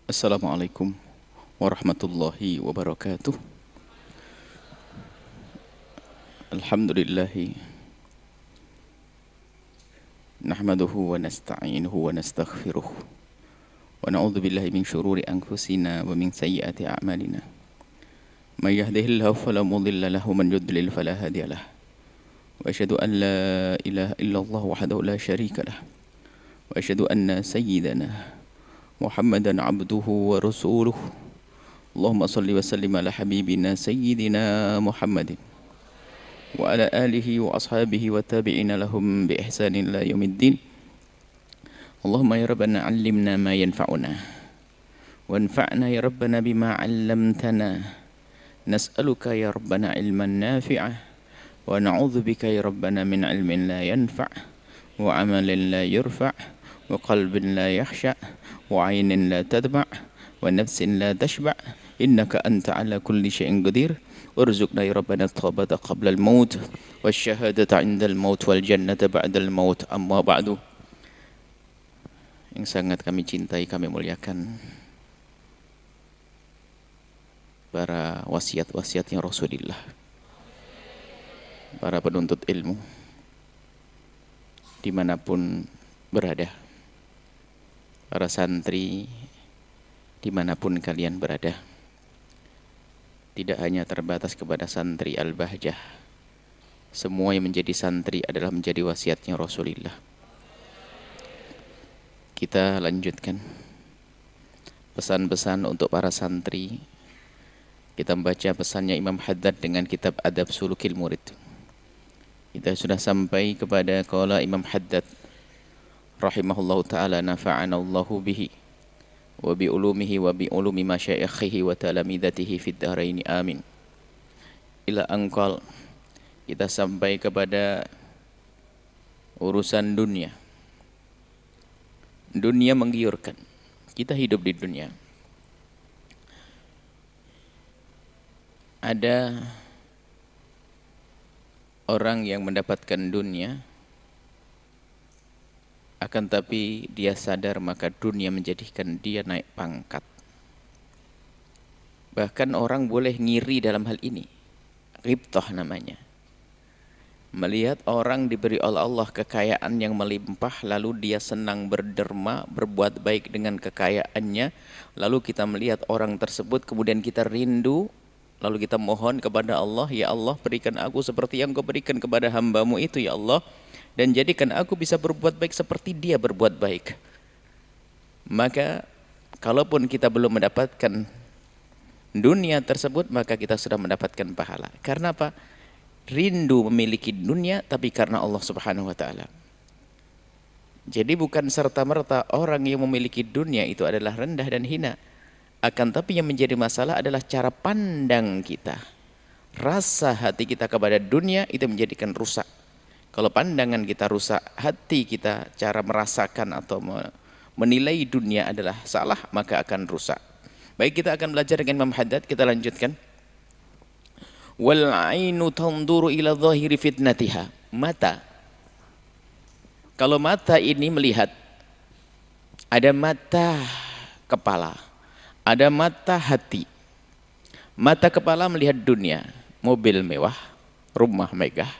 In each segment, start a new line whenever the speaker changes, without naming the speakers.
Assalamualaikum warahmatullahi wabarakatuh. Alhamdulillahi nahmaduhu wa nasta'inuhu wa nastaghfiruh wa na'udzu billahi min syururi anfusina wa min sayyiati a'malina. May yahdihillahu fala mudilla lahu wa man yudlil fala hadiya lahu. Wa asyhadu an la ilaha illallah wahdahu la syarika lahu. Wa asyhadu anna sayyidana Muhammadan abduhu wa rasuluh. Allahumma salli wa sallim ala habibina sayyidina Muhammadin wa ala alihi wa ashabihi wa tabi'ina lahum bi ihsanin ila yaumiddin. Allahumma ya rabbana 'allimna ma yanfa'una wanfa'na ya rabbana bima 'allamtana. Nas'aluka ya rabbana ilman nafi'ah wa na'udzubika ya rabbana min 'ilmin la yanfa' wa 'amalin la yurfa' wa qalbin la yakhsha' wa 'ainin la tadma' wa nafsin la tashba' innaka anta 'ala kulli syai'in qadir. Warzuqna ya rabbana at-taubata qabla al-maut wasyahadata 'inda al-maut wal jannata ba'da al-maut. Amma ba'du. Yang sangat kami cintai, kami muliakan para wasiat-wasiatnya Rasulullah, para penuntut ilmu dimanapun berada, para santri dimanapun kalian berada. Tidak hanya terbatas kepada santri Al-Bahjah, semua yang menjadi santri adalah menjadi wasiatnya Rasulullah. Kita lanjutkan pesan-pesan untuk para santri. Kita membaca pesannya Imam Haddad dengan kitab Adab Sulukil Murid. Kita sudah sampai kepada qala Imam Haddad rahimahullahu ta'ala, nafa'anallahu bihi wa bi ulumihi wa bi ulumi masyayikhihi wa talamidatihi fid dharaini amin. Ila angkal, kita sampai kepada urusan dunia. Dunia menggiurkan. Kita hidup di dunia. Ada orang yang mendapatkan dunia, akan tapi dia sadar maka dunia menjadikan dia naik pangkat. Bahkan orang boleh ngiri dalam hal ini. Ghibthah namanya. Melihat orang diberi oleh Allah kekayaan yang melimpah, lalu dia senang berderma, berbuat baik dengan kekayaannya. Lalu kita melihat orang tersebut, kemudian kita rindu, lalu kita mohon kepada Allah, ya Allah berikan aku seperti yang Kau berikan kepada hamba-Mu itu ya Allah, dan jadikan aku bisa berbuat baik seperti dia berbuat baik. Maka kalaupun kita belum mendapatkan dunia tersebut, maka kita sudah mendapatkan pahala. Karena apa? Rindu memiliki dunia, tapi karena Allah Subhanahu wa ta'ala. Jadi bukan serta-merta orang yang memiliki dunia itu adalah rendah dan hina. Akan tapi yang menjadi masalah adalah cara pandang kita. Rasa hati kita kepada dunia itu menjadikan rusak. Kalau pandangan kita rusak, hati kita cara merasakan atau menilai dunia adalah salah, maka akan rusak. Baik, kita akan belajar dengan Imam Haddad. Kita lanjutkan. Wal ainu tanduru ila dhahiri fitnatiha. Mata. Kalau mata ini melihat, ada mata kepala, ada mata hati. Mata kepala melihat dunia, mobil mewah, rumah megah,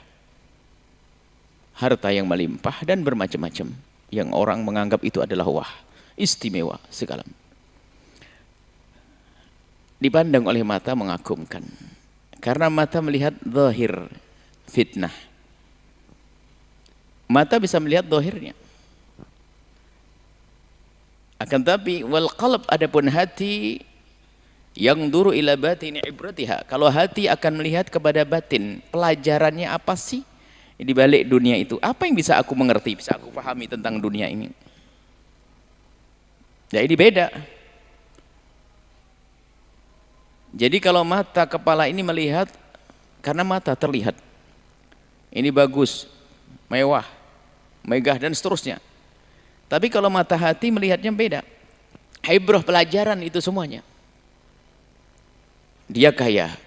harta yang melimpah dan bermacam-macam yang orang menganggap itu adalah wah, istimewa segala. Dipandang oleh mata mengagumkan. Karena mata melihat zahir fitnah. Mata bisa melihat zahirnya. Akan tapi wal qalb, adapun hati, yang duru ila batini ibratiha. Kalau hati akan melihat kepada batin, pelajarannya apa sih di balik dunia itu? Apa yang bisa aku mengerti, bisa aku pahami tentang dunia ini? Ya, ini beda. Jadi kalau mata kepala ini melihat karena mata terlihat, ini bagus, mewah, megah dan seterusnya. Tapi kalau mata hati melihatnya beda. Ibrah, pelajaran itu semuanya. Dia kaya,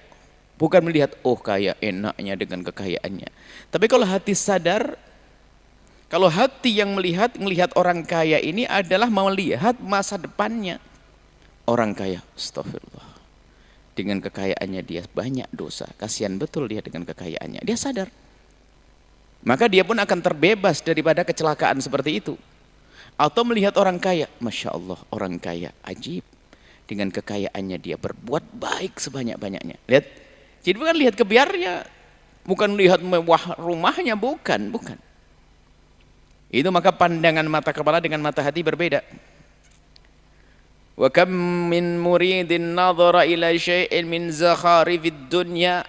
bukan melihat oh kaya enaknya dengan kekayaannya. Tapi kalau hati sadar, kalau hati yang melihat orang kaya ini adalah melihat masa depannya. Orang kaya, astagfirullah, dengan kekayaannya dia banyak dosa, kasihan betul dia dengan kekayaannya, dia sadar. Maka dia pun akan terbebas daripada kecelakaan seperti itu. Atau melihat orang kaya, Masya Allah, orang kaya, ajib, dengan kekayaannya dia berbuat baik sebanyak-banyaknya. Lihat, jadi bukan lihat kebiarnya, bukan lihat mewah rumahnya, bukan. Itu maka pandangan mata kepala dengan mata hati berbeda. Wa kam min muridin nadhara ila syai'in min zakharifid dunya.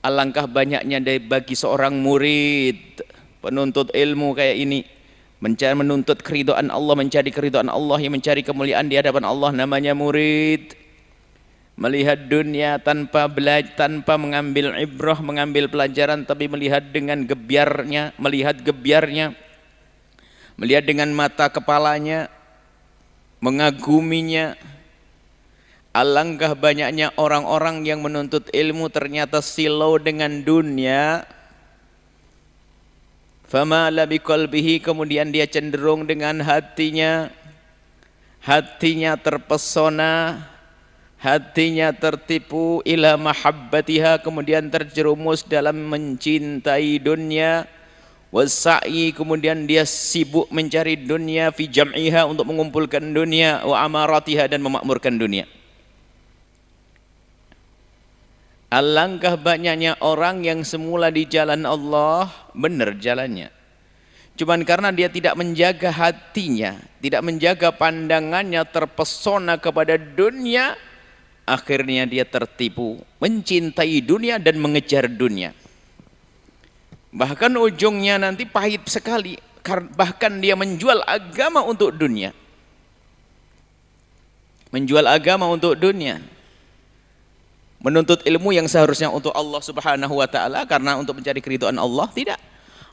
Alangkah banyaknya bagi seorang murid penuntut ilmu kayak ini, menuntut keridhaan Allah, mencari keridhaan Allah, yang mencari kemuliaan di hadapan Allah, namanya murid. Melihat dunia tanpa belajar, tanpa mengambil ibrah, mengambil pelajaran, tapi melihat dengan gebiarnya, melihat dengan mata kepalanya, mengaguminya. Alangkah banyaknya orang-orang yang menuntut ilmu ternyata silau dengan dunia. Famala biqalbihi, kemudian dia cenderung dengan hatinya terpesona, hatinya tertipu, ila mahabbatiha, kemudian terjerumus dalam mencintai dunia. Wasa'i, kemudian dia sibuk mencari dunia, fi jam'iha, untuk mengumpulkan dunia, wa amaratiha, dan memakmurkan dunia. Alangkah banyaknya orang yang semula di jalan Allah, benar jalannya, cuman karena dia tidak menjaga hatinya, tidak menjaga pandangannya, terpesona kepada dunia, akhirnya dia tertipu, mencintai dunia dan mengejar dunia. Bahkan ujungnya nanti pahit sekali, bahkan dia menjual agama untuk dunia. Menjual agama untuk dunia. Menuntut ilmu yang seharusnya untuk Allah Subhanahu wa taala, karena untuk mencari keridhaan Allah, tidak.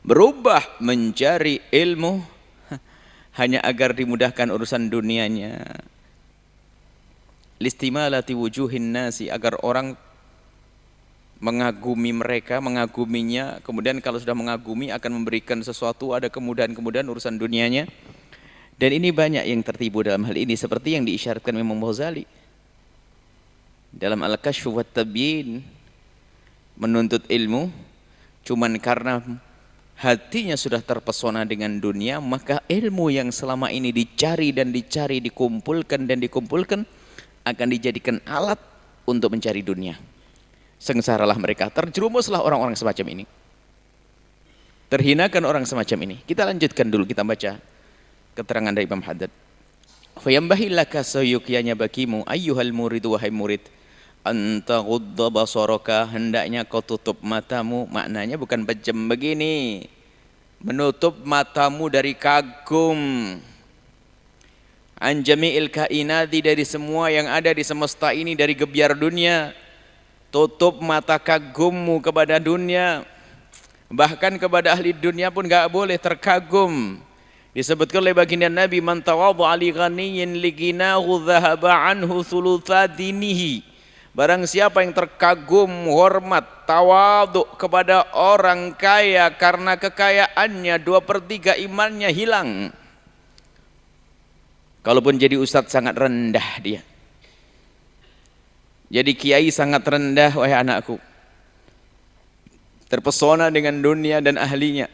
Berubah mencari ilmu hanya agar dimudahkan urusan dunianya. Listimalati wujuhin nasi, agar orang mengagumi mereka, mengaguminya, kemudian kalau sudah mengagumi akan memberikan sesuatu, ada kemudahan-kemudahan urusan dunianya. Dan ini banyak yang tertipu dalam hal ini, seperti yang diisyaratkan Imam Ghazali dalam Al-Kashf wa Tabyin. Menuntut ilmu cuman karena hatinya sudah terpesona dengan dunia, maka ilmu yang selama ini dicari, dikumpulkan akan dijadikan alat untuk mencari dunia. Sengsaralah mereka, terjerumuslah orang-orang semacam ini, terhinakan orang semacam ini. Kita lanjutkan dulu, kita baca keterangan dari Imam Haddad. Fayambahi laka, sayukyanya bagimu, ayyuhal muridu, wahai murid, anta ghudda basaraka, hendaknya kau tutup matamu. Maknanya bukan pejam begini, menutup matamu dari kagum, an jami'il kainati, dari semua yang ada di semesta ini, dari gebiar dunia. Tutup mata kagummu kepada dunia, bahkan kepada ahli dunia pun gak boleh terkagum. Disebutkan oleh baginda Nabi, man tawadhu'a li ghaniyyin li ghinahu dhahaba anhu thulutha dinihi. Barang siapa yang terkagum, hormat, tawadhu kepada orang kaya, karena kekayaannya 2/3 imannya hilang. Kalaupun jadi ustadz sangat rendah dia, jadi kiai sangat rendah, wahai anakku, terpesona dengan dunia dan ahlinya.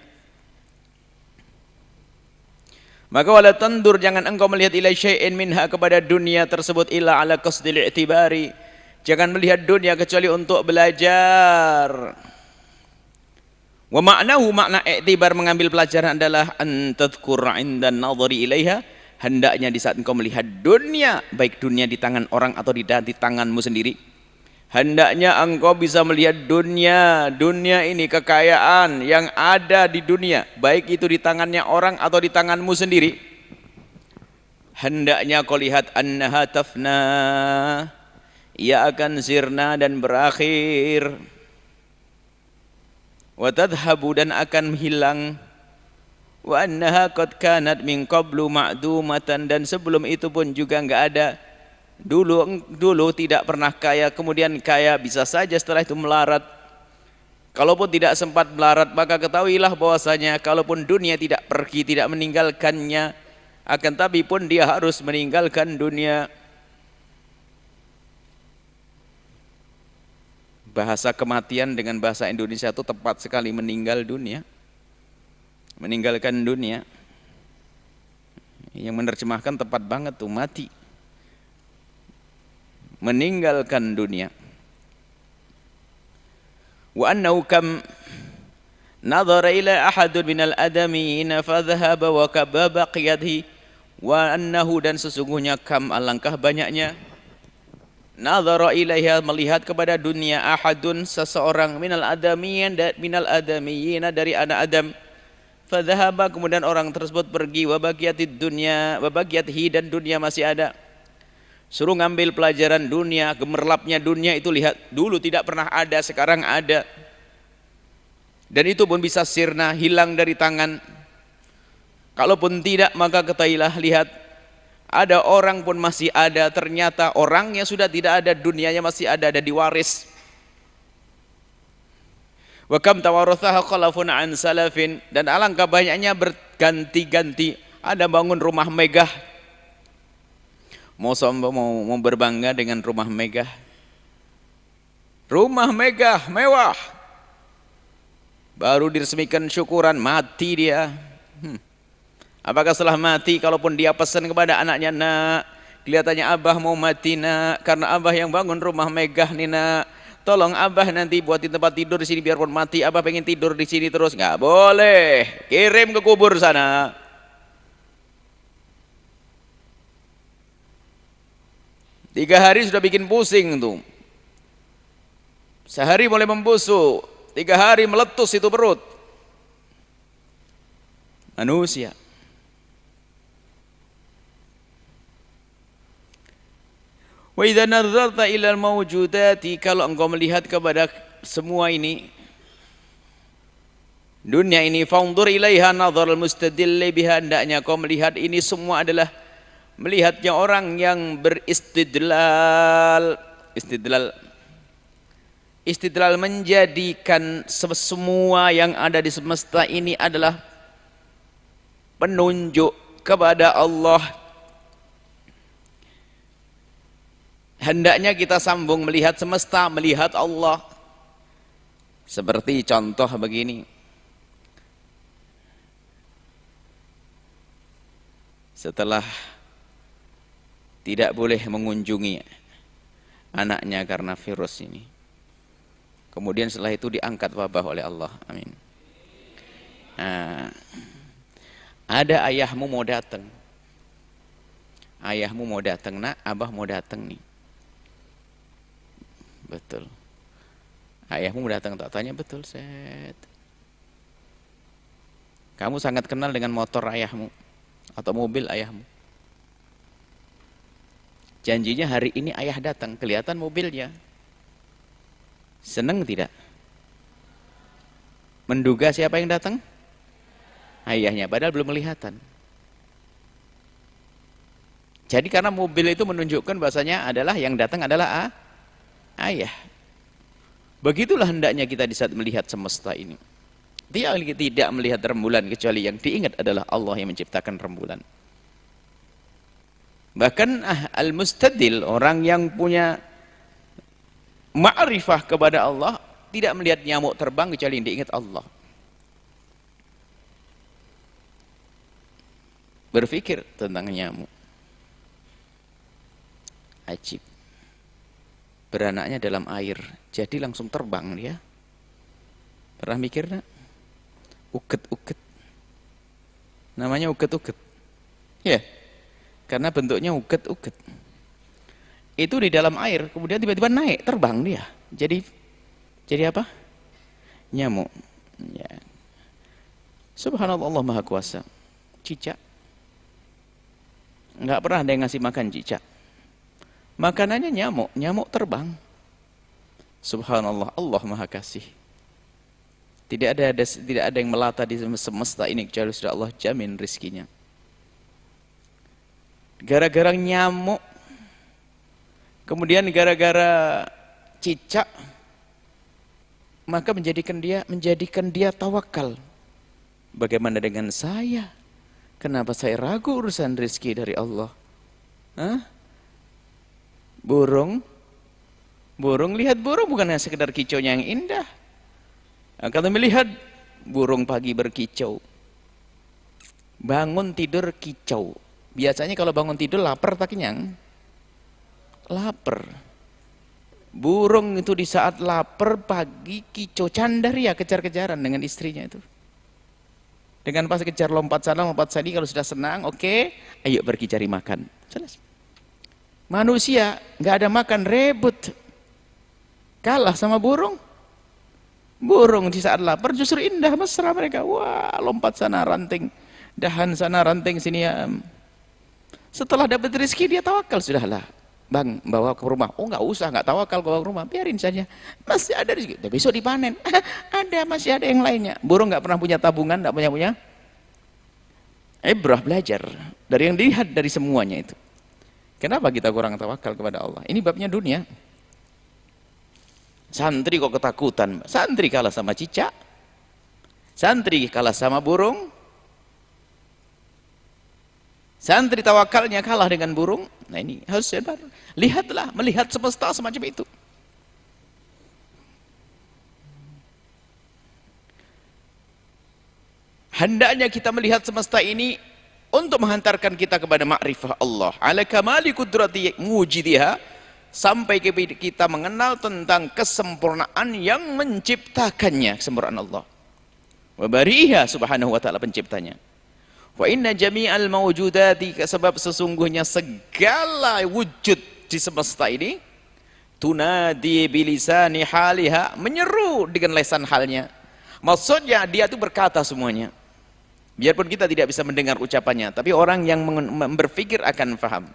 Maka wala tandur, jangan engkau melihat ila syai'in minha, kepada dunia tersebut, illa ala qasdil i'tibari, jangan melihat dunia kecuali untuk belajar. Wa ma'nahu, makna i'tibar, mengambil pelajaran, adalah an tadhkur 'inda an-nadhari ilaiha, hendaknya di saat engkau melihat dunia, baik dunia di tangan orang atau di tanganmu sendiri, hendaknya engkau bisa melihat dunia ini, kekayaan yang ada di dunia, baik itu di tangannya orang atau di tanganmu sendiri, hendaknya kau lihat annaha tafna, ia akan sirna dan berakhir, wa tadhhabu, dan akan hilang, wa annaha qad kanat min qablu ma'dumatan, dan sebelum itu pun juga enggak ada. Dulu tidak pernah kaya, kemudian kaya, bisa saja setelah itu melarat. Kalaupun tidak sempat melarat, maka ketahuilah bahwasanya kalaupun dunia tidak pergi, tidak meninggalkannya, akan tapi pun dia harus meninggalkan dunia. Bahasa kematian dengan bahasa Indonesia itu tepat sekali, meninggal dunia. Meninggalkan dunia. Yang menerjemahkan tepat banget tuh, mati. Meninggalkan dunia. Wa annahu kam nadhara ila ahadun minal adamiyina fadhahaba wa kababa qiyadhi wa annahu, dan sesungguhnya kam, alangkah banyaknya, nadhara ilaiha, melihat kepada dunia, ahadun, seseorang, minal adamiyina, dari anak Adam, fadhahaba, kemudian orang tersebut pergi, wa baqiyatid dunya, wa baqiyatihi, dan dunia masih ada. Suruh ngambil pelajaran dunia, gemerlapnya dunia itu, lihat dulu tidak pernah ada, sekarang ada. Dan itu pun bisa sirna, hilang dari tangan. Kalaupun tidak, maka ketahuilah, lihat, ada orang pun masih ada, ternyata orangnya sudah tidak ada, dunianya masih ada diwaris. Wa kam tawarathaha khalafun an salafin, dan alangkah banyaknya berganti-ganti, ada bangun rumah megah. Mau sombong, mau berbangga dengan rumah megah. Rumah megah, mewah. Baru diresmikan syukuran, mati dia. Apakah setelah mati, kalaupun dia pesan kepada anaknya, nak, kelihatannya abah mau mati nak, karena abah yang bangun rumah megah nih nak, tolong abah nanti buatin tempat tidur di sini, biarpun mati abah pengen tidur di sini terus. Nggak boleh, kirim ke kubur sana. Tiga hari sudah bikin pusing tuh. Sehari mulai membusuk, 3 hari meletus itu perut. Manusia. Wa idza nazzarta ilal mawjudati, kalau engkau melihat kepada semua ini, dunia ini, fanzur ilaiha nadharal mustadilli biha, hendaknya kau melihat ini semua adalah melihatnya orang yang beristidlal. Istidlal menjadikan semua yang ada di semesta ini adalah penunjuk kepada Allah. Hendaknya kita sambung melihat semesta, melihat Allah. Seperti contoh begini. Setelah tidak boleh mengunjungi anaknya karena virus ini, kemudian setelah itu diangkat wabah oleh Allah. Amin. Nah, ada ayahmu mau datang. Ayahmu mau datang, nak, abah mau datang nih. Betul. Ayahmu datang, tak tanya, betul, set. Kamu sangat kenal dengan motor ayahmu atau mobil ayahmu. Janjinya hari ini ayah datang, kelihatan mobilnya. Senang tidak? Menduga siapa yang datang? Ayahnya, padahal belum kelihatan. Jadi karena mobil itu menunjukkan bahasanya adalah yang datang adalah ayah. Begitulah hendaknya kita di saat melihat semesta ini. Dia tidak melihat rembulan, kecuali yang diingat adalah Allah yang menciptakan rembulan. Bahkan al-mustadil, orang yang punya ma'rifah kepada Allah, tidak melihat nyamuk terbang kecuali yang diingat Allah. Berpikir tentang nyamuk. Ajib. Beranaknya dalam air, jadi langsung terbang dia. Pernah mikir nak? Uget-uget. Namanya uget-uget. Ya, karena bentuknya uget-uget. Itu di dalam air, kemudian tiba-tiba naik, terbang dia. Jadi apa? Nyamuk. Ya. Subhanallah, Allah Maha Kuasa. Cicak. Enggak pernah ada yang ngasih makan cicak. Makanannya nyamuk terbang. Subhanallah, Allah Maha Kasih. Tidak ada yang melata di semesta ini kecuali sudah Allah jamin rizkinya. Gara-gara nyamuk, kemudian gara-gara cicak, maka menjadikan dia tawakal. Bagaimana dengan saya? Kenapa saya ragu urusan rizki dari Allah? Burung Burung, lihat burung bukan hanya sekedar kicaunya yang indah. Nah, kalau melihat burung pagi berkicau, bangun tidur kicau. Biasanya kalau bangun tidur lapar tak kenyang? Lapar. Burung itu di saat lapar pagi kicau, candaria kejar-kejaran dengan istrinya itu. Dengan pas kejar lompat sana lompat sini, kalau sudah senang, oke, ayo pergi cari makan. Selesai. Manusia nggak ada makan rebut, kalah sama burung. Burung di saat lapar justru indah mesra mereka. Wah, lompat sana ranting, dahan sana ranting sini ya. Setelah dapat rezeki dia tawakal, sudahlah bang bawa ke rumah. Oh nggak usah, nggak tawakal bawa ke rumah, biarin saja, masih ada rezeki, besok dipanen. Ada, masih ada yang lainnya. Burung nggak pernah punya tabungan, nggak punya. Ibrah, belajar dari yang dilihat dari semuanya itu. Kenapa kita kurang tawakal kepada Allah? Ini babnya dunia. Santri kok ketakutan? Santri kalah sama cicak, santri kalah sama burung, santri tawakalnya kalah dengan burung. Nah ini harus sadar. Lihatlah, melihat semesta semacam itu. Hendaknya kita melihat semesta ini untuk menghantarkan kita kepada ma'rifah Allah ala kamali kudrati mujidiha, sampai kita mengenal tentang kesempurnaan yang menciptakannya, kesempurnaan Allah wa bariha subhanahu wa ta'ala, penciptanya. Wa inna jami'al mawjudati, sebab sesungguhnya segala wujud di semesta ini tunadi bilisani haliha, menyeru dengan lesan halnya. Maksudnya dia itu berkata semuanya, biarpun kita tidak bisa mendengar ucapannya, tapi orang yang berpikir akan faham.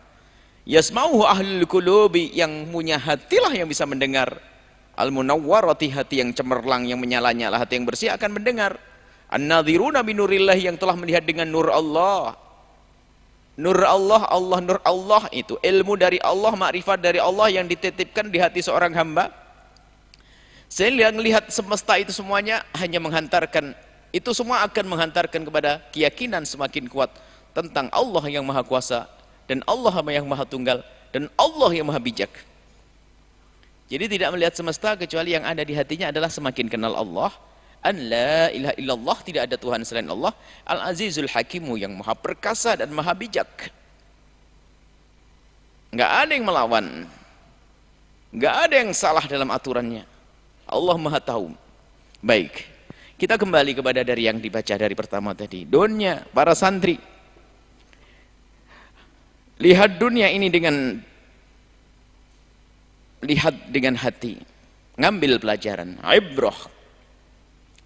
Yasma'uhu ahlul qulubi, yang punya hatilah yang bisa mendengar. Al-munawwarati, hati yang cemerlang, yang menyala-nyala, hati yang bersih akan mendengar. An-nadhiruna binurillah, yang telah melihat dengan nur Allah. Nur Allah, Allah, nur Allah itu ilmu dari Allah, makrifat dari Allah yang dititipkan di hati seorang hamba. Sehingga melihat semesta itu semuanya hanya menghantarkan, itu semua akan menghantarkan kepada keyakinan semakin kuat tentang Allah yang maha kuasa, dan Allah yang maha tunggal, dan Allah yang maha bijak. Jadi tidak melihat semesta kecuali yang ada di hatinya adalah semakin kenal Allah. An la ilaha illallah, tidak ada Tuhan selain Allah. Al-Azizul Hakimu, yang maha perkasa dan maha bijak. Nggak ada yang melawan, nggak ada yang salah dalam aturannya. Allah maha tahu. Baik, kita kembali kepada dari yang dibaca dari pertama tadi. Dunia, para santri, lihat dunia ini lihat dengan hati, ngambil pelajaran, ibrah,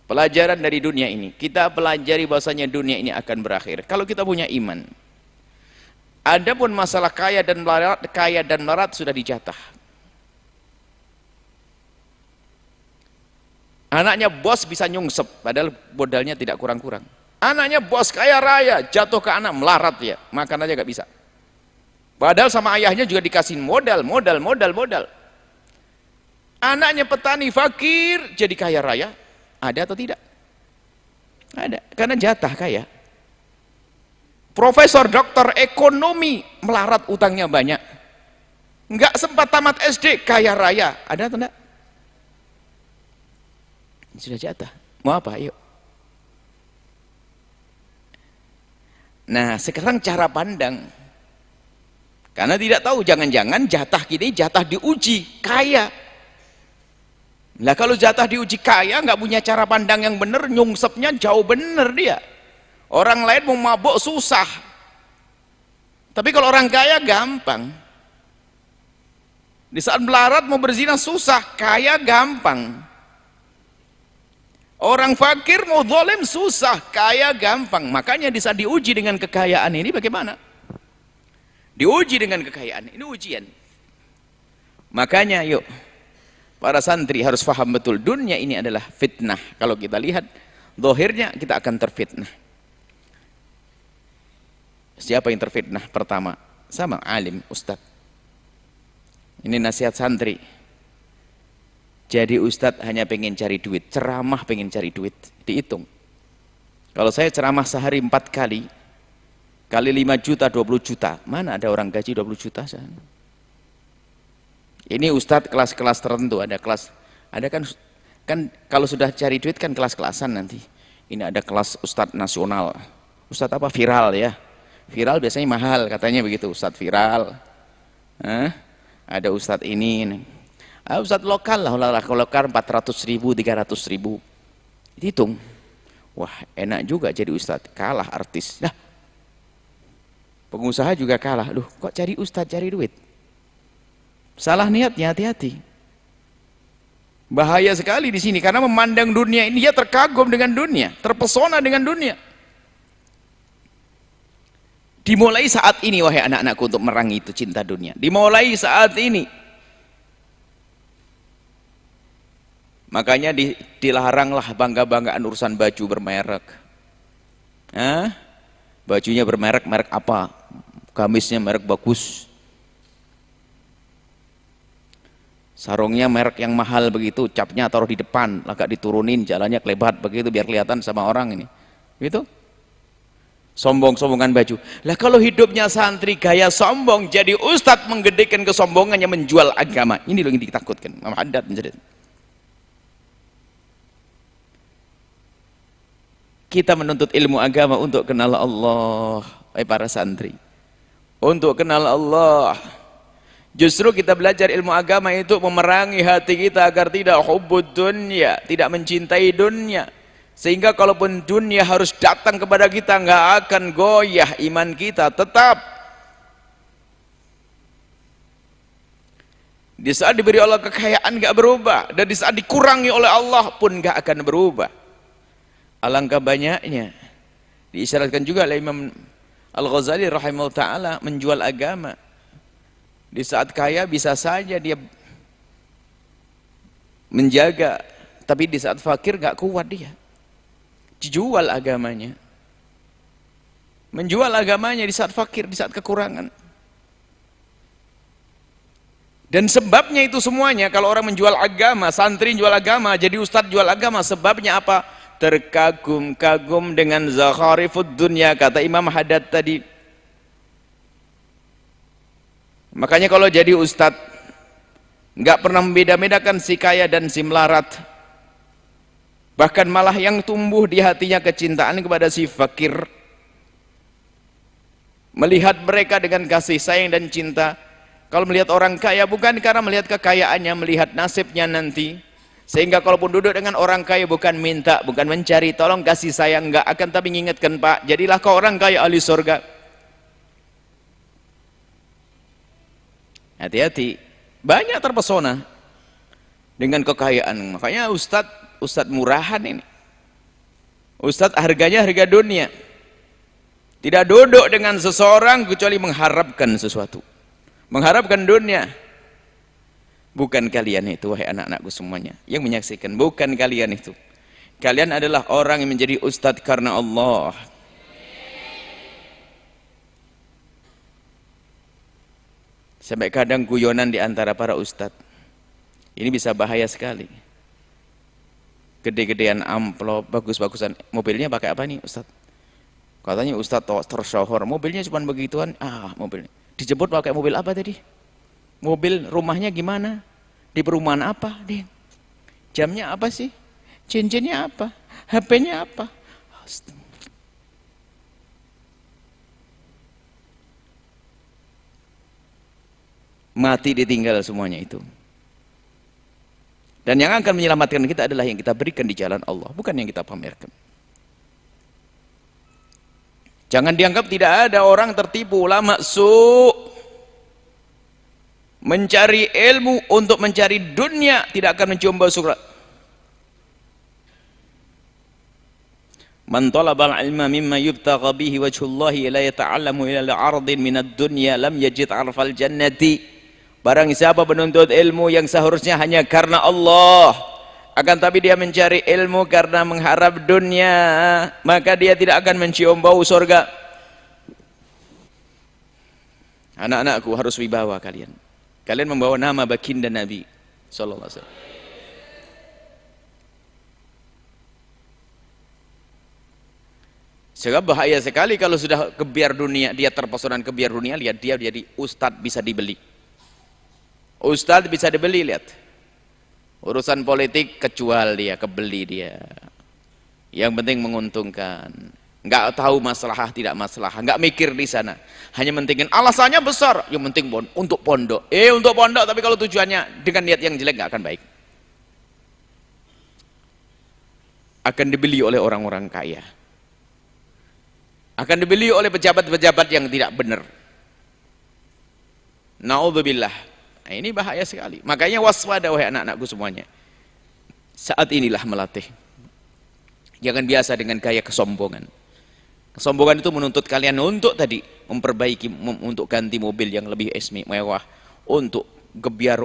pelajaran dari dunia ini. Kita pelajari bahwasanya dunia ini akan berakhir kalau kita punya iman. Adapun masalah kaya dan melarat sudah dijatah. Anaknya bos bisa nyungsep, padahal modalnya tidak kurang-kurang. Anaknya bos kaya raya, jatuh ke anak melarat ya, makan aja gak bisa. Padahal sama ayahnya juga dikasih modal. Anaknya petani fakir jadi kaya raya, ada atau tidak? Ada, karena jatah kaya. Profesor doktor ekonomi melarat, utangnya banyak, nggak sempat tamat SD, kaya raya, ada atau tidak? Sudah jatah, mau apa? Yuk. Nah sekarang cara pandang, karena tidak tahu, jangan-jangan jatah kini jatah diuji kaya. Nah kalau jatah diuji kaya, nggak punya cara pandang yang benar, nyungsepnya jauh bener dia. Orang lain mau mabuk susah, tapi kalau orang kaya gampang. Di saat melarat mau berzina susah, kaya gampang. Orang fakir mau zalim susah, kaya gampang. Makanya di saat diuji dengan kekayaan ini bagaimana? Diuji dengan kekayaan, ini ujian. Makanya yuk, para santri harus paham betul, dunia ini adalah fitnah. Kalau kita lihat zahirnya, kita akan terfitnah. Siapa yang terfitnah pertama? Sama alim, ustadz. Ini nasihat santri. Jadi ustadz hanya pengen cari duit, ceramah pengen cari duit, dihitung. Kalau saya ceramah sehari 4 kali, kali 5 juta, 20 juta. Mana ada orang gaji 20 juta? Ini ustadz kelas-kelas tertentu, ada kelas, ada kan kalau sudah cari duit kan kelas-kelasan nanti. Ini ada kelas ustadz nasional, ustadz apa viral ya, viral biasanya mahal katanya begitu, ustadz viral. Ada ustadz ini, ustadz lokal lah, lokal 400.000, 300.000, hitung, wah enak juga jadi ustadz, kalah artis, nah pengusaha juga kalah, loh kok cari ustadz cari duit. Salah niatnya, hati-hati. Bahaya sekali di sini karena memandang dunia ini, dia terkagum dengan dunia, terpesona dengan dunia. Dimulai saat ini wahai anak-anakku untuk merangi itu cinta dunia. Dimulai saat ini. Makanya dilaranglah bangga-banggaan urusan baju bermerek. Bajunya bermerek, merek apa? Gamisnya merek bagus. Sarungnya merek yang mahal begitu, capnya taruh di depan, agak diturunin, jalannya kelebat begitu biar kelihatan sama orang ini. Gitu. Sombong-sombongan baju. Lah kalau hidupnya santri gaya sombong, jadi ustadz menggedekan kesombongannya, menjual agama. Ini loh yang ditakutkan. Imam Haddad menjadi. Kita menuntut ilmu agama untuk kenal Allah, para santri. Untuk kenal Allah. Justru kita belajar ilmu agama itu memerangi hati kita agar tidak hubbud dunya, tidak mencintai dunia. Sehingga kalaupun dunia harus datang kepada kita, nggak akan goyah iman kita, tetap. Di saat diberi Allah kekayaan nggak berubah, dan di saat dikurangi oleh Allah pun nggak akan berubah. Alangkah banyaknya diisyaratkan juga oleh Imam Al-Ghazali rahimahullah ta'ala menjual agama. Di saat kaya bisa saja dia menjaga, tapi di saat fakir gak kuat dia. Dijual agamanya. Menjual agamanya di saat fakir, di saat kekurangan. Dan sebabnya itu semuanya, kalau orang menjual agama, santri jual agama, jadi ustadz jual agama, sebabnya apa? Terkagum-kagum dengan zakharifud dunya, kata Imam Haddad tadi. Makanya kalau jadi ustadz nggak pernah membeda-bedakan si kaya dan si melarat, bahkan malah yang tumbuh di hatinya kecintaan kepada si fakir, melihat mereka dengan kasih sayang dan cinta. Kalau melihat orang kaya bukan karena melihat kekayaannya, melihat nasibnya nanti, sehingga kalaupun duduk dengan orang kaya bukan minta, bukan mencari tolong kasih sayang, nggak akan, tapi mengingatkan, Pak, jadilah kau orang kaya ahli surga. Hati-hati, banyak terpesona dengan kekayaan. Makanya ustadz murahan ini, ustadz harganya harga dunia, tidak duduk dengan seseorang kecuali mengharapkan sesuatu, mengharapkan dunia. Bukan kalian itu wahai anak-anakku semuanya yang menyaksikan, bukan kalian itu. Kalian adalah orang yang menjadi ustadz karena Allah. Sampai kadang guyonan di antara para ustadz. Ini bisa bahaya sekali. Gede-gedean amplop, bagus-bagusan. Mobilnya pakai apa nih ustadz? Katanya ustadz tersohor, mobilnya cuma begituan. Mobilnya. Dijemput pakai mobil apa tadi? Mobil, rumahnya gimana? Di perumahan apa? Jamnya apa sih? Cincinnya apa? HP-nya apa? Mati ditinggal semuanya itu. Dan yang akan menyelamatkan kita adalah yang kita berikan di jalan Allah, bukan yang kita pamerkan. Jangan dianggap tidak ada orang tertipu, ulama mencari ilmu untuk mencari dunia, tidak akan mencium bau surga. Man talabal ilma mimma yubtagha bihi wajhullahi la yata'allamu ila al-'ardin minad dunya lam yajid 'arfal jannati. Barang siapa menuntut ilmu yang seharusnya hanya karena Allah, akan tapi dia mencari ilmu karena mengharap dunia, maka dia tidak akan mencium bau surga. Anak-anakku, harus wibawa kalian. Kalian membawa nama baginda Nabi sallallahu alaihi wasallam. Sebab bahaya sekali kalau sudah kebiar dunia, dia terpesona kebiar dunia, lihat dia jadi ustadz bisa dibeli. Ustadz bisa dibeli, lihat. Urusan politik kejual dia, kebeli dia. Yang penting menguntungkan. Nggak tahu masalah tidak masalah, nggak mikir di sana. Hanya mentingin alasannya besar, yang penting untuk pondok. Untuk pondok, tapi kalau tujuannya dengan niat yang jelek nggak akan baik. Akan dibeli oleh orang-orang kaya. Akan dibeli oleh pejabat-pejabat yang tidak benar. Na'udzubillah. Nah, ini bahaya sekali. Makanya waspada wahai anak-anakku semuanya. Saat inilah melatih. Jangan biasa dengan gaya kesombongan. Kesombongan itu menuntut kalian untuk tadi memperbaiki, untuk ganti mobil yang lebih mewah, untuk gebiar.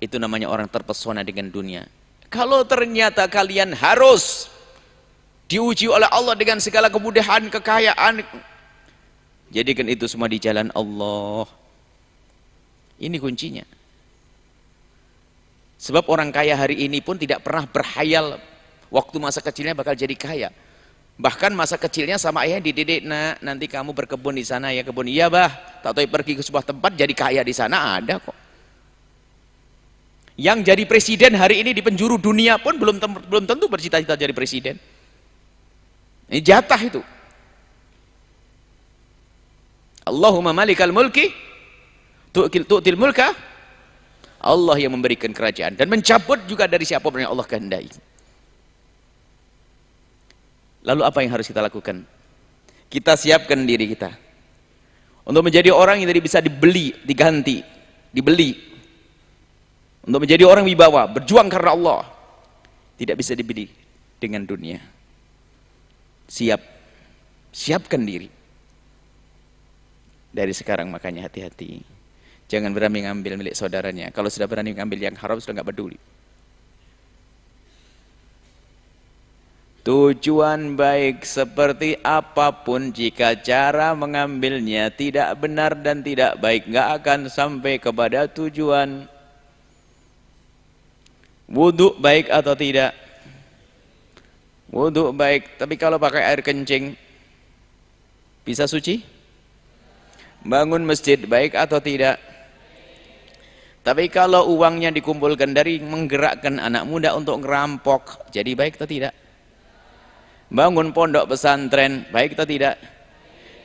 Itu namanya orang terpesona dengan dunia. Kalau ternyata kalian harus diuji oleh Allah dengan segala kemudahan, kekayaan, jadikan itu semua di jalan Allah. Ini kuncinya. Sebab orang kaya hari ini pun tidak pernah berhayal waktu masa kecilnya bakal jadi kaya. Bahkan masa kecilnya sama ayahnya dididik, nak, nanti kamu berkebun di sana ya, kebun. Iya bah, tak tahu pergi ke sebuah tempat jadi kaya di sana, ada kok. Yang jadi presiden hari ini di penjuru dunia pun belum tentu bercita-cita jadi presiden. Ini jatah itu. Allahumma malikal mulki tu'til mulka. Allah yang memberikan kerajaan dan mencabut juga dari siapapun yang Allah kehendaki. Lalu apa yang harus kita lakukan? Kita siapkan diri kita untuk menjadi orang yang tadi bisa dibeli, diganti, dibeli. Untuk menjadi orang wibawa, berjuang karena Allah. Tidak bisa dibeli dengan dunia. Siapkan diri. Dari sekarang makanya hati-hati. Jangan berani ngambil milik saudaranya. Kalau sudah berani ngambil yang haram, sudah nggak peduli. Tujuan baik seperti apapun, jika cara mengambilnya tidak benar dan tidak baik, nggak akan sampai kepada tujuan. Wudhu baik atau tidak? Wudhu baik, tapi kalau pakai air kencing bisa suci? Bangun masjid baik atau tidak? Tapi kalau uangnya dikumpulkan dari menggerakkan anak muda untuk ngerampok, jadi baik atau tidak? Bangun pondok pesantren baik atau tidak?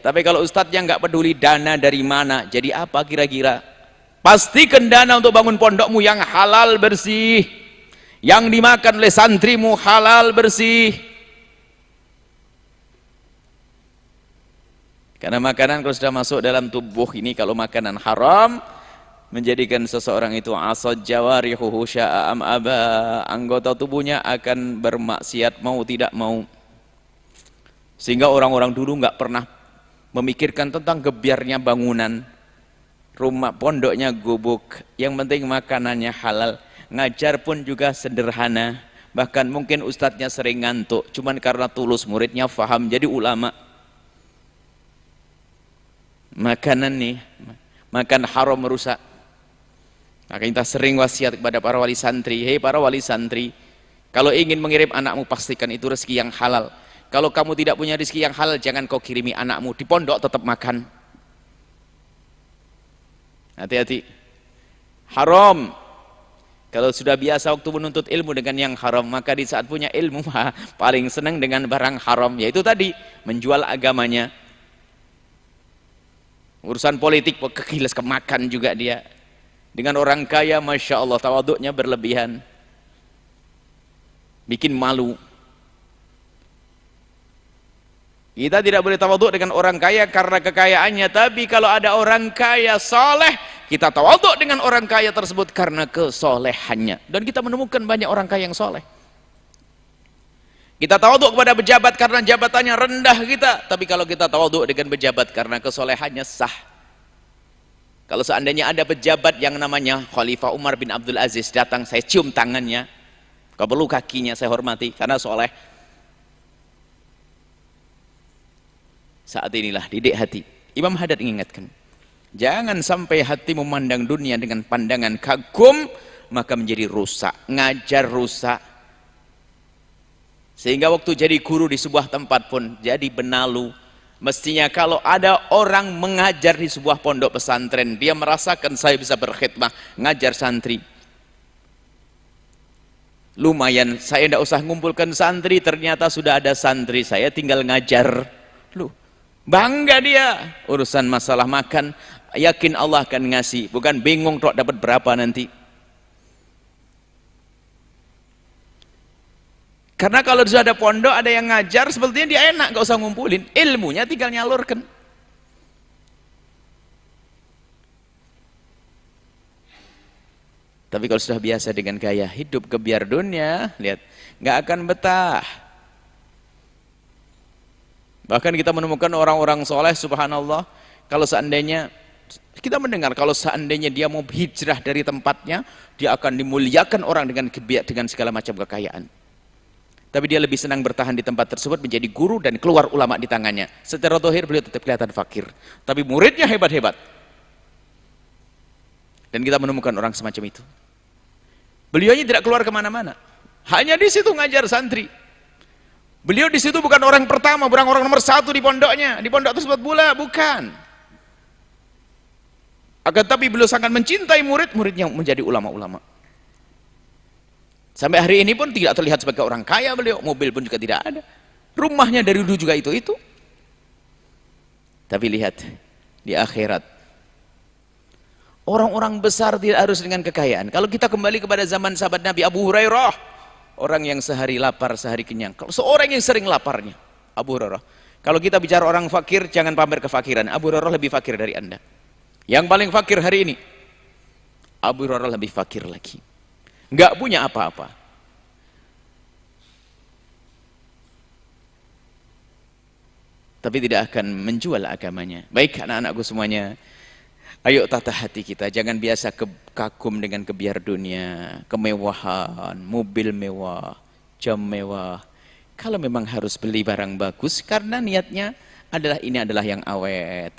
Tapi kalau ustadznya nggak peduli dana dari mana, jadi apa kira-kira? Pastikan dana untuk bangun pondokmu yang halal bersih, yang dimakan oleh santrimu halal bersih. Karena makanan kalau sudah masuk dalam tubuh ini, kalau makanan haram, menjadikan seseorang itu asad jawarihuhu sya'am aba, anggota tubuhnya akan bermaksiat mau tidak mau. Sehingga orang-orang dulu nggak pernah memikirkan tentang gebiarnya bangunan, rumah pondoknya gubuk, yang penting makanannya halal. Ngajar pun juga sederhana, bahkan mungkin ustadznya sering ngantuk, cuman karena tulus muridnya faham jadi ulama. Makanan nih, makan haram merusak. Maka kita sering wasiat kepada para wali santri, hei para wali santri, kalau ingin mengirim anakmu pastikan itu rezeki yang halal. Kalau kamu tidak punya rezeki yang halal, jangan kau kirimi anakmu, di pondok tetap makan. Hati-hati. Haram. Kalau sudah biasa waktu menuntut ilmu dengan yang haram, maka di saat punya ilmu paling senang dengan barang haram, yaitu tadi menjual agamanya. Urusan politik kekilas kemakan juga dia. Dengan orang kaya, masya Allah, tawaduknya berlebihan, bikin malu. Kita tidak boleh tawaduk dengan orang kaya karena kekayaannya, tapi kalau ada orang kaya soleh, kita tawaduk dengan orang kaya tersebut karena kesolehannya. Dan kita menemukan banyak orang kaya yang soleh. Kita tawaduk kepada pejabat karena jabatannya rendah kita, tapi kalau kita tawaduk dengan pejabat karena kesolehannya sah. Kalau seandainya ada pejabat yang namanya Khalifah Umar bin Abdul Aziz datang, saya cium tangannya, kalau perlu kakinya saya hormati karena soleh. Saat inilah didik hati. Imam Haddad mengingatkan, jangan sampai hati memandang dunia dengan pandangan kagum, maka menjadi rusak, ngajar rusak. Sehingga waktu jadi guru di sebuah tempat pun jadi benalu, Mestinya kalau ada orang mengajar di sebuah pondok pesantren, dia merasakan saya bisa berkhidmah, ngajar santri. Lumayan, saya tidak usah ngumpulkan santri, ternyata sudah ada santri, saya tinggal ngajar. Loh, bangga dia. Urusan masalah makan, yakin Allah akan ngasih, bukan bingung kok dapat berapa nanti. Karena kalau sudah ada pondok, ada yang ngajar, sepertinya dia enak, gak usah ngumpulin. Ilmunya tinggal nyalurkan. Tapi kalau sudah biasa dengan gaya hidup kebiar dunia, lihat, nggak akan betah. Bahkan kita menemukan orang-orang soleh, subhanallah, kalau seandainya kita mendengar, kalau seandainya dia mau hijrah dari tempatnya, dia akan dimuliakan orang dengan segala macam kekayaan. Tapi dia lebih senang bertahan di tempat tersebut, menjadi guru dan keluar ulama di tangannya. Secara zahir beliau tetap kelihatan fakir, tapi muridnya hebat-hebat. Dan kita menemukan orang semacam itu. Beliaunya tidak keluar kemana-mana, hanya di situ ngajar santri. Beliau di situ bukan orang pertama, bukan orang nomor satu di pondoknya, di pondok tersebut pula, bukan. Akan tapi beliau sangat mencintai murid-muridnya menjadi ulama-ulama. Sampai hari ini pun tidak terlihat sebagai orang kaya beliau, mobil pun juga tidak ada. Rumahnya dari dulu juga itu. Tapi lihat, di akhirat, orang-orang besar tidak harus dengan kekayaan. Kalau kita kembali kepada zaman sahabat Nabi Abu Hurairah, orang yang sehari lapar, sehari kenyang. Kalau seorang yang sering laparnya, Abu Hurairah. Kalau kita bicara orang fakir, jangan pamer kefakiran. Abu Hurairah lebih fakir dari Anda. Yang paling fakir hari ini, Abu Hurairah lebih fakir lagi. Nggak punya apa-apa. Tapi tidak akan menjual agamanya. Baik anak-anakku semuanya, ayo tata hati kita, jangan biasa kagum dengan kebiar dunia, kemewahan, mobil mewah, jam mewah. Kalau memang harus beli barang bagus, karena niatnya adalah ini adalah yang awet,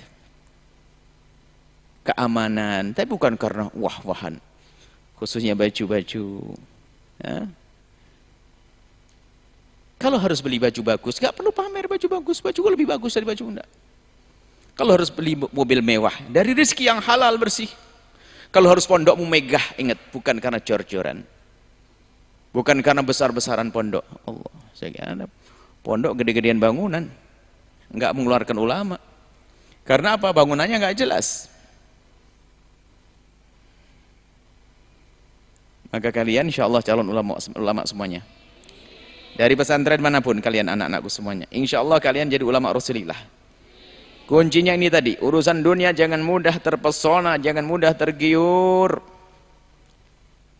keamanan, tapi bukan karena wah-wahan, khususnya baju-baju. Ya. Kalau harus beli baju bagus, gak perlu pamer baju bagus, baju lebih bagus dari baju enggak. Kalau harus beli mobil mewah, dari rezeki yang halal bersih. Kalau harus pondokmu megah, ingat, bukan karena jor-joran, bukan karena besar-besaran pondok. Allah, saya kira pondok gede-gedean bangunan, nggak mengeluarkan ulama. Karena apa? Bangunannya nggak jelas. Maka kalian insya Allah calon ulama semuanya. Dari pesantren manapun kalian anak-anakku semuanya, insya Allah kalian jadi ulama Rasulillah. Kuncinya ini tadi, urusan dunia jangan mudah terpesona, jangan mudah tergiur.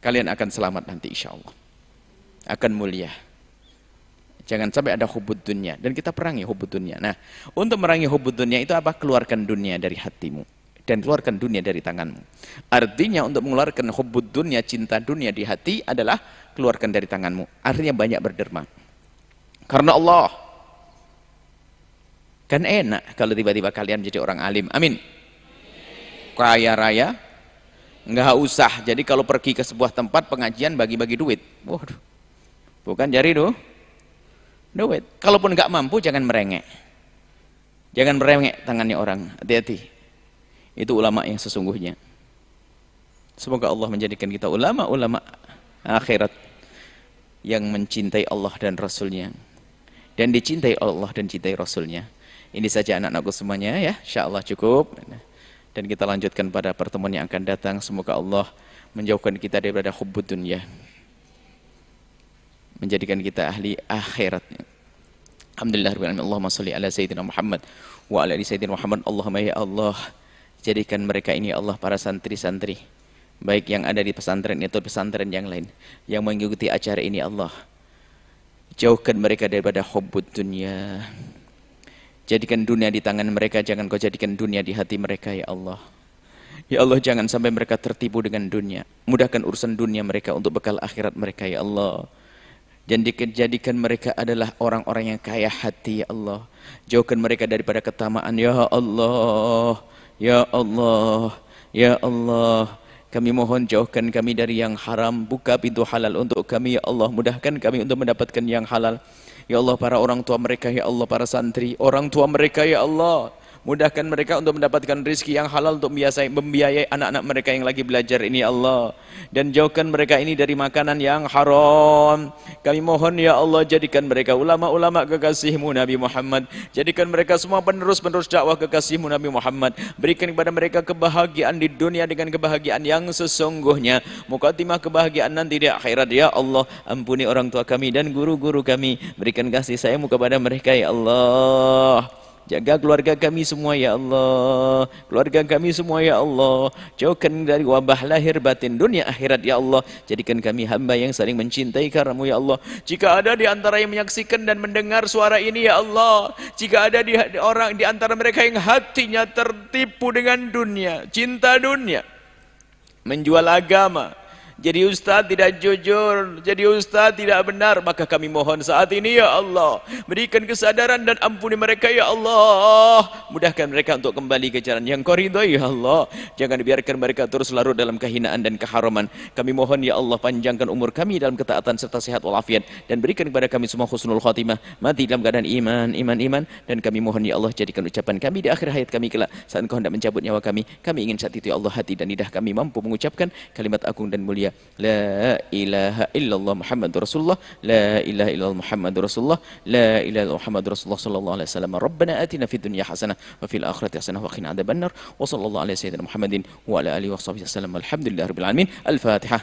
Kalian akan selamat nanti insya Allah, akan mulia. Jangan sampai ada hubud dunia, dan kita perangi hubud dunia. Nah, untuk merangi hubud dunia itu apa? Keluarkan dunia dari hatimu dan keluarkan dunia dari tanganmu. Artinya untuk mengeluarkan hubud dunia, cinta dunia di hati adalah keluarkan dari tanganmu. Artinya banyak berderma. Karena Allah. Kan enak kalau tiba-tiba kalian menjadi orang alim. Amin. Kaya raya, nggak usah. Jadi kalau pergi ke sebuah tempat pengajian bagi-bagi duit. Waduh. Bukan jari duit. Kalaupun nggak mampu jangan merengek. Jangan merengek tangannya orang. Hati-hati. Itu ulama yang sesungguhnya. Semoga Allah menjadikan kita ulama-ulama akhirat yang mencintai Allah dan Rasulnya, dan dicintai Allah dan cintai Rasulnya. Ini saja anak-anakku semuanya ya, insyaallah cukup. Dan kita lanjutkan pada pertemuan yang akan datang. Semoga Allah menjauhkan kita daripada hubbud dunya, menjadikan kita ahli akhirat. Alhamdulillahirabbil alamin. Allahumma shalli ala sayyidina Muhammad wa ala ali sayyidina Muhammad. Allahumma ya Allah, jadikan mereka ini Allah para santri-santri, baik yang ada di pesantren itu pesantren yang lain yang mengikuti acara ini, Allah jauhkan mereka daripada hubbud dunya. Jadikan dunia di tangan mereka, jangan kau jadikan dunia di hati mereka ya Allah. Ya Allah, jangan sampai mereka tertipu dengan dunia. Mudahkan urusan dunia mereka untuk bekal akhirat mereka ya Allah. Dan jadikan mereka adalah orang-orang yang kaya hati ya Allah. Jauhkan mereka daripada ketamaan ya Allah. Ya Allah, ya Allah, kami mohon jauhkan kami dari yang haram, buka pintu halal untuk kami ya Allah, mudahkan kami untuk mendapatkan yang halal. Ya Allah, para orang tua mereka, ya Allah, para santri, orang tua mereka, ya Allah, mudahkan mereka untuk mendapatkan rezeki yang halal untuk membiayai anak-anak mereka yang lagi belajar ini, ya Allah. Dan jauhkan mereka ini dari makanan yang haram. Kami mohon, ya Allah, jadikan mereka ulama-ulama kekasih-Mu Nabi Muhammad. Jadikan mereka semua penerus-penerus dakwah kekasih-Mu Nabi Muhammad. Berikan kepada mereka kebahagiaan di dunia dengan kebahagiaan yang sesungguhnya. Mukaddimah kebahagiaan nanti di akhirat, ya Allah. Ampuni orang tua kami dan guru-guru kami. Berikan kasih sayang-Mu kepada mereka, ya Allah. Jaga keluarga kami semua, ya Allah. Keluarga kami semua, ya Allah. Jauhkan dari wabah lahir batin dunia akhirat, ya Allah. Jadikan kami hamba yang saling mencintai karenamu, ya Allah. Jika ada di antara yang menyaksikan dan mendengar suara ini, ya Allah, jika ada di orang di antara mereka yang hatinya tertipu dengan dunia, cinta dunia, menjual agama, jadi ustaz tidak jujur, jadi ustaz tidak benar, maka kami mohon saat ini, ya Allah, berikan kesadaran dan ampuni mereka, ya Allah. Mudahkan mereka untuk kembali ke jalan yang Kau ridhai, ya Allah. Jangan biarkan mereka terus larut dalam kehinaan dan keharaman. Kami mohon, ya Allah, panjangkan umur kami dalam ketaatan serta sehat walafiat, dan berikan kepada kami semua husnul khatimah, mati dalam keadaan iman. Dan kami mohon, ya Allah, jadikan ucapan kami di akhir hayat kami kelak, saat Engkau hendak mencabut nyawa kami ingin saat itu, ya Allah, hati dan lidah kami mampu mengucapkan kalimat agung dan mulia, la ilaha illallah Muhammadur Rasulullah, la ilaha illallah Muhammadur Rasulullah, la ilaha illallah Muhammadur Rasulullah sallallahu alaihi wasallam. Rabbana atina fid dunya hasanah wa fil akhirati hasanah wa qina adzabannar. Wa sallallahu alaihi sayyidina Muhammadin wa ala alihi wa sahbihi wasallam. Alhamdulillahirabbil alamin. Al-Fatihah.